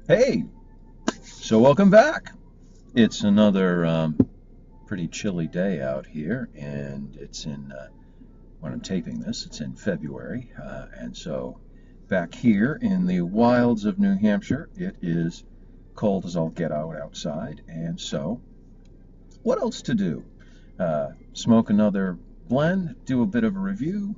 Hey, so welcome back. It's another pretty chilly day out here, and it's when I'm taping this, it's in February. And so back here in the wilds of New Hampshire, it is cold as all get out outside. And so, what else to do? Smoke another blend, do a bit of a review,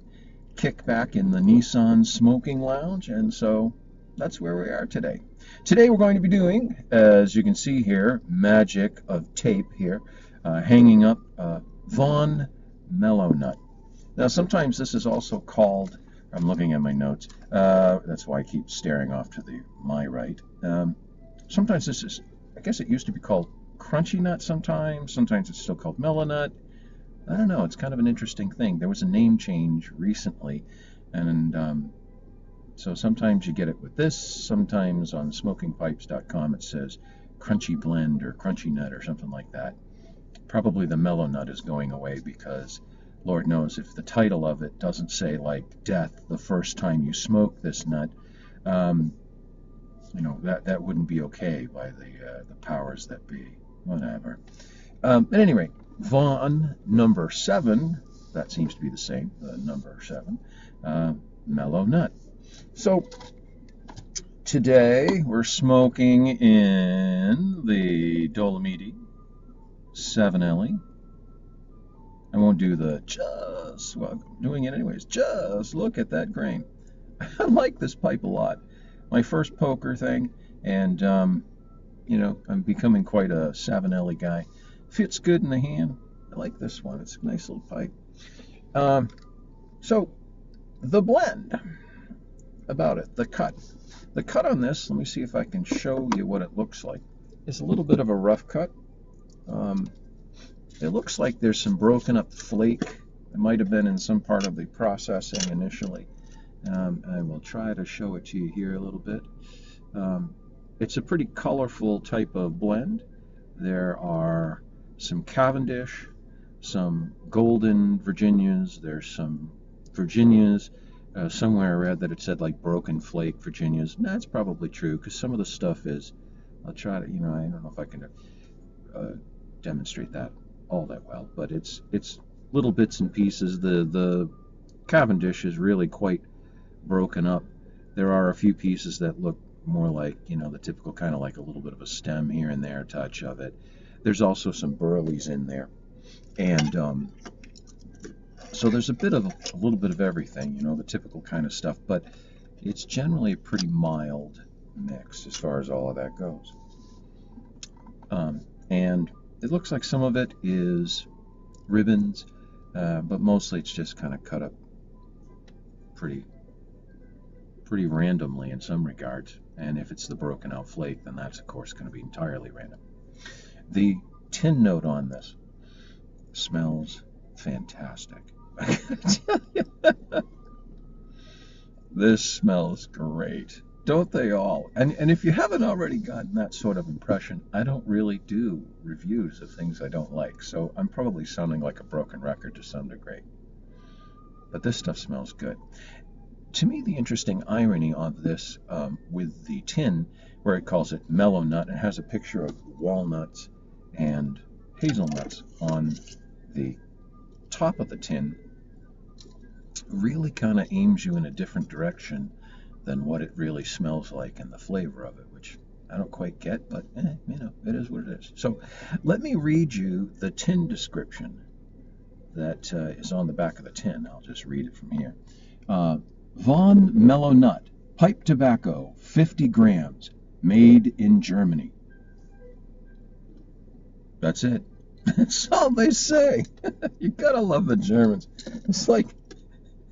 kick back in the Nissan smoking lounge, and so that's where we are today. Today we're going to be doing, as you can see here, magic of tape here, hanging up Vauen Mellow Nut. Now sometimes this is also called, I'm looking at my notes, that's why I keep staring off to my right. Sometimes this is, I guess it used to be called crunchy nut sometimes it's still called mellow nut. I don't know, it's kind of an interesting thing. There was a name change recently, and so sometimes you get it with this, sometimes on smokingpipes.com it says crunchy blend or crunchy nut or something like that. Probably the mellow nut is going away because Lord knows if the title of it doesn't say like death the first time you smoke this nut, that wouldn't be okay by the powers that be. Whatever. At any rate, Vauen number 7, that seems to be the same, number 7, mellow nut. So today we're smoking in the Dolomiti 7LE. I won't do the well, I'm doing it anyways. Just look at that grain. I like this pipe a lot. My first poker thing, and I'm becoming quite a 7LE guy. Fits good in the hand. I like this one. It's a nice little pipe. So the blend about it, the cut. The cut on this, let me see if I can show you what it looks like. It's a little bit of a rough cut. It looks like there's some broken up flake. It might have been in some part of the processing initially. I will try to show it to you here a little bit. It's a pretty colorful type of blend. There are some Cavendish, some golden Virginias, there's some Virginias. Somewhere I read that it said like broken flake Virginias. That's probably true because some of the stuff is, I'll try to, I don't know if I can demonstrate that all that well, but it's little bits and pieces. The Cavendish is really quite broken up. There are a few pieces that look more like, the typical kind of like a little bit of a stem here and there touch of it. There's also some burleys in there. And so there's a little bit of everything, the typical kind of stuff, but it's generally a pretty mild mix as far as all of that goes. And it looks like some of it is ribbons, but mostly it's just kind of cut up pretty randomly in some regards. And if it's the broken out flake, then that's of course going to be entirely random. The tin note on this smells fantastic. I gotta tell you. This smells great. Don't they all? And if you haven't already gotten that sort of impression, I don't really do reviews of things I don't like, so I'm probably sounding like a broken record to some degree. But this stuff smells good. To me, the interesting irony of this with the tin, where it calls it mellow nut, it has a picture of walnuts and hazelnuts on the top of the tin, really kind of aims you in a different direction than what it really smells like and the flavor of it, which I don't quite get, but it is what it is. So let me read you the tin description that is on the back of the tin. I'll just read it from here. Vauen Mellow Nut, pipe tobacco, 50 grams, made in Germany. That's it. That's all they say. You gotta love the Germans. It's like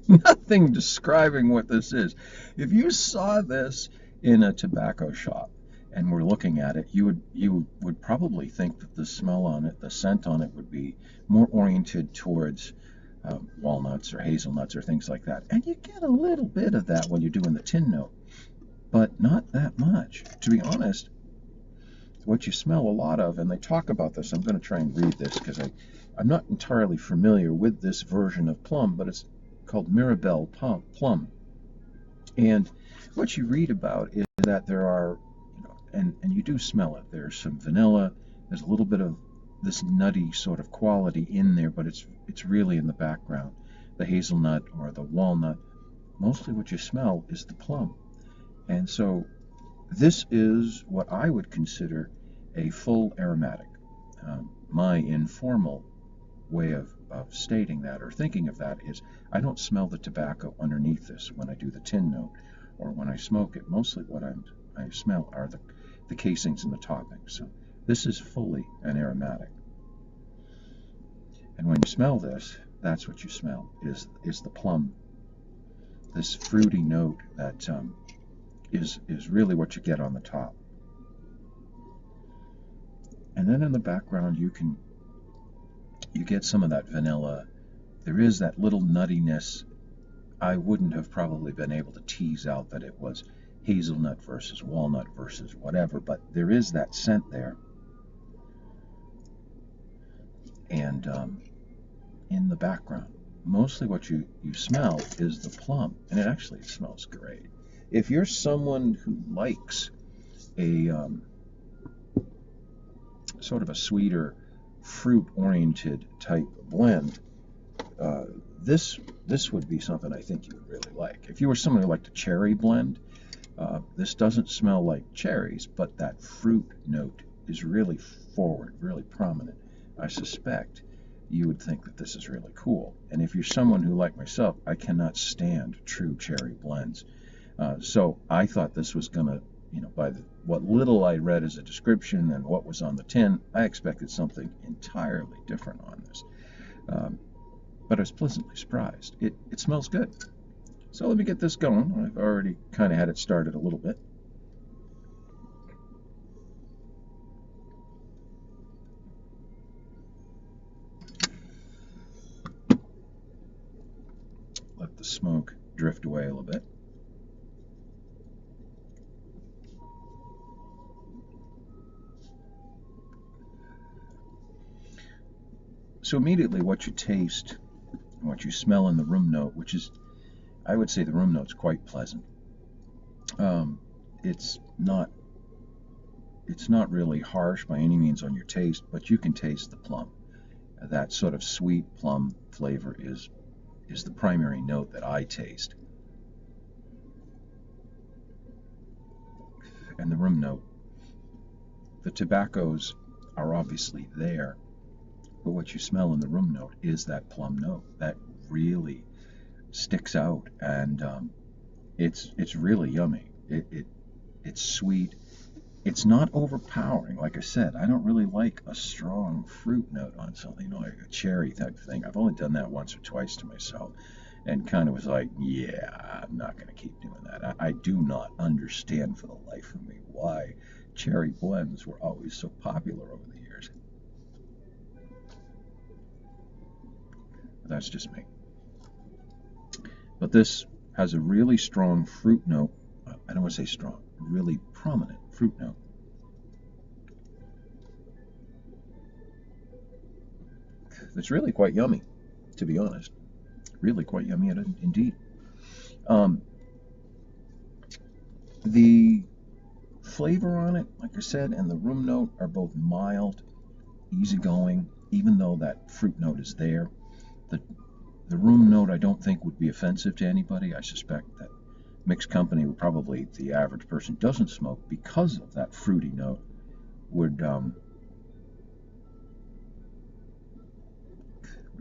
nothing describing what this is. If you saw this in a tobacco shop and were looking at it, you would probably think that the smell on it, the scent on it, would be more oriented towards walnuts or hazelnuts or things like that. And you get a little bit of that when you're doing the tin note, but not that much. To be honest, what you smell a lot of, and they talk about this, I'm going to try and read this because I'm not entirely familiar with this version of plum, but it's called Mirabelle Plum. And what you read about is that there are and you do smell it. There's some vanilla. There's a little bit of this nutty sort of quality in there, but it's really in the background. The hazelnut or the walnut. Mostly what you smell is the plum. And so this is what I would consider a full aromatic. My informal way of stating that or thinking of that is I don't smell the tobacco underneath this when I do the tin note or when I smoke it. Mostly what I smell are the casings and the toppings. So this is fully an aromatic. And when you smell this, that's what you smell, is the plum. This fruity note that is really what you get on the top. And then in the background you get some of that vanilla. There is that little nuttiness. I wouldn't have probably been able to tease out that it was hazelnut versus walnut versus whatever, but there is that scent there. And in the background, mostly what you smell is the plum, and it actually smells great. If you're someone who likes a sort of a sweeter, fruit-oriented type blend, this would be something I think you would really like. If you were someone who liked a cherry blend, this doesn't smell like cherries, but that fruit note is really forward, really prominent. I suspect you would think that this is really cool. And if you're someone who, like myself, I cannot stand true cherry blends. So I thought this was going to, by what little I read as a description and what was on the tin, I expected something entirely different on this. But I was pleasantly surprised. It smells good. So let me get this going. I've already kind of had it started a little bit. Let the smoke drift away a little bit. So immediately what you taste, what you smell in the room note, which is, I would say the room note's quite pleasant. It's not really harsh by any means on your taste, but you can taste the plum. That sort of sweet plum flavor is the primary note that I taste. And the room note, the tobaccos are obviously there, but what you smell in the room note is that plum note that really sticks out, and it's really yummy. It's sweet. It's not overpowering. Like I said, I don't really like a strong fruit note on something, like a cherry type thing. I've only done that once or twice to myself and kind of was like, yeah, I'm not going to keep doing that. I do not understand for the life of me why cherry blends were always so popular over the years. That's just me. But this has a really strong fruit note. I don't want to say strong, really prominent fruit note. It's really quite yummy, to be honest. Really quite yummy indeed. The flavor on it, like I said, and the room note are both mild, easygoing, even though that fruit note is there. The room note I don't think would be offensive to anybody. I suspect that mixed company would probably, the average person doesn't smoke because of that fruity note, would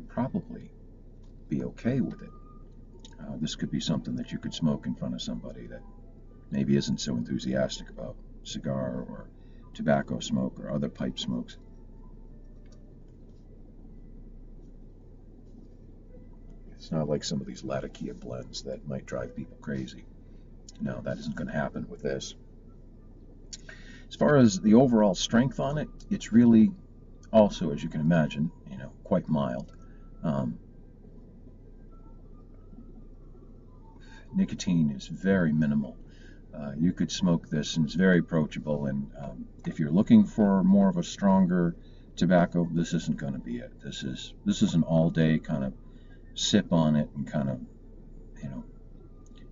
probably be okay with it. This could be something that you could smoke in front of somebody that maybe isn't so enthusiastic about cigar or tobacco smoke or other pipe smokes. It's not like some of these Latakia blends that might drive people crazy. No, that isn't going to happen with this. As far as the overall strength on it, it's really also, as you can imagine, quite mild. Nicotine is very minimal. You could smoke this and it's very approachable, and if you're looking for more of a stronger tobacco, this isn't going to be it. This is an all-day kind of sip on it and kind of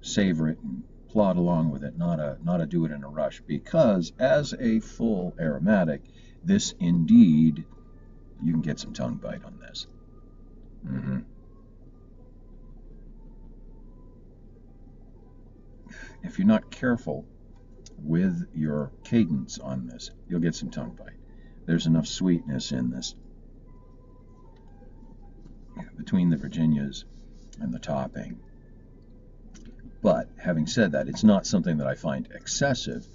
savor it and plod along with it, not a do it in a rush, because as a full aromatic, this indeed, you can get some tongue bite on this. If you're not careful with your cadence on this, you'll get some tongue bite. There's enough sweetness in this between the Virginias and the topping. But having said that, it's not something that I find excessive.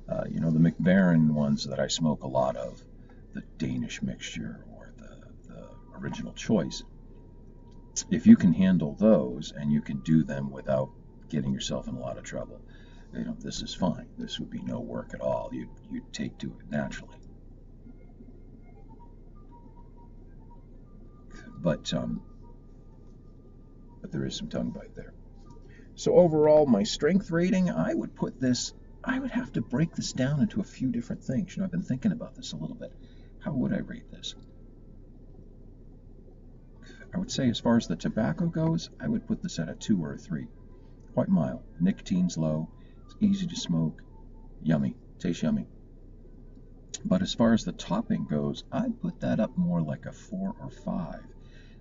The McBaron ones that I smoke a lot of, the Danish mixture or the original choice, if you can handle those and you can do them without getting yourself in a lot of trouble, this is fine. This would be no work at all. You'd take to it naturally. But there is some tongue bite there. So overall, my strength rating, I would have to break this down into a few different things. I've been thinking about this a little bit. How would I rate this? I would say as far as the tobacco goes, I would put this at a 2 or a 3. Quite mild. Nicotine's low. It's easy to smoke. Yummy. Tastes yummy. But as far as the topping goes, I'd put that up more like a 4 or 5.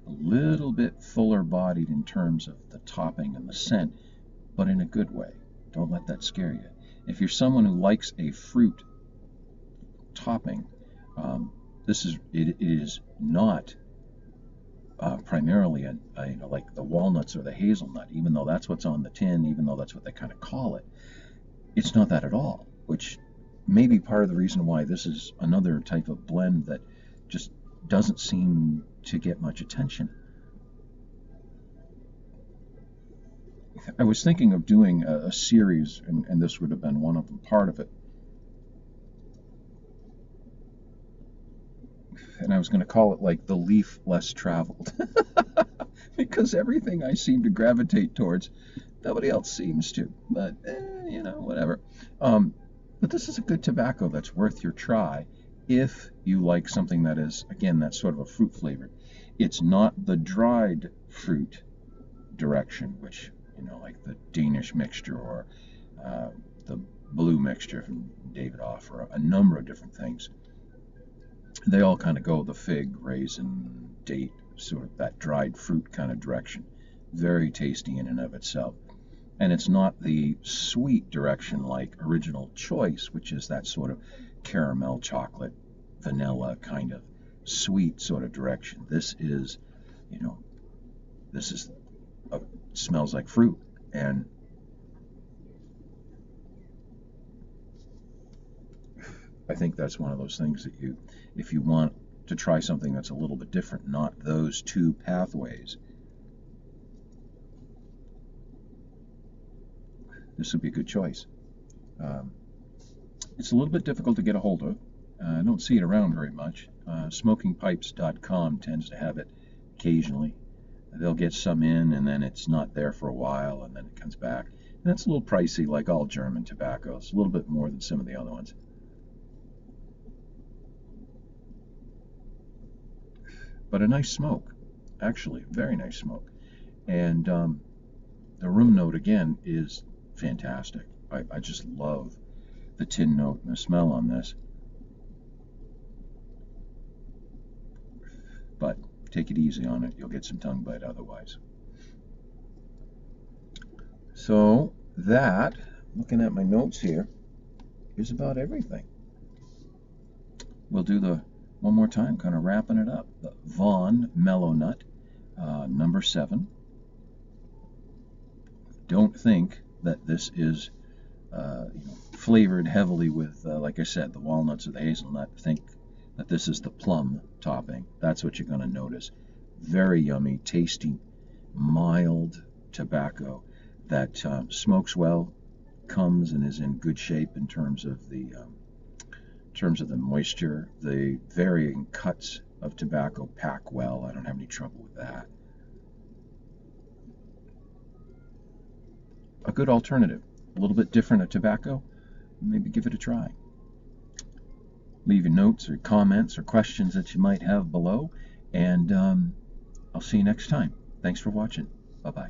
A little bit fuller bodied in terms of the topping and the scent, but in a good way. Don't let that scare you. If you're someone who likes a fruit topping, it is not primarily like the walnuts or the hazelnut, even though that's what's on the tin, even though that's what they kind of call it. It's not that at all, which may be part of the reason why this is another type of blend that just doesn't seem to get much attention. I was thinking of doing a series, and this would have been one of them, part of it. And I was going to call it like the leaf less traveled. Because everything I seem to gravitate towards, nobody else seems to. But, whatever. But this is a good tobacco that's worth your try if you like something that is, again, that sort of a fruit flavor. It's not the dried fruit direction, which, like the Danish mixture or the blue mixture from David Off, or a number of different things. They all kind of go the fig, raisin, date, sort of that dried fruit kind of direction. Very tasty in and of itself. And it's not the sweet direction like Original Choice, which is that sort of caramel, chocolate, vanilla kind of sweet sort of direction. This is, smells like fruit. And I think that's one of those things that if you want to try something that's a little bit different, not those two pathways, this would be a good choice. It's a little bit difficult to get a hold of. I don't see it around very much. Smokingpipes.com tends to have it occasionally. They'll get some in, and then it's not there for a while, and then it comes back. And that's a little pricey, like all German tobaccos, a little bit more than some of the other ones. But a nice smoke, actually, very nice smoke. And the room note, again, is fantastic. I just love the tin note and the smell on this. But take it easy on it. You'll get some tongue bite otherwise. So that, looking at my notes here, is about everything. We'll do the one more time, kind of wrapping it up. The Vauen Mellow Nut, number 7. Don't think that this is flavored heavily with, like I said, the walnuts or the hazelnut. Think that this is the plum topping. That's what you're going to notice. Very yummy, tasty, mild tobacco that smokes well, comes and is in good shape in terms of the moisture. The varying cuts of tobacco pack well. I don't have any trouble with that. A good alternative. A little bit different of tobacco. Maybe give it a try. Leave your notes or comments or questions that you might have below, and I'll see you next time. Thanks for watching. Bye-bye.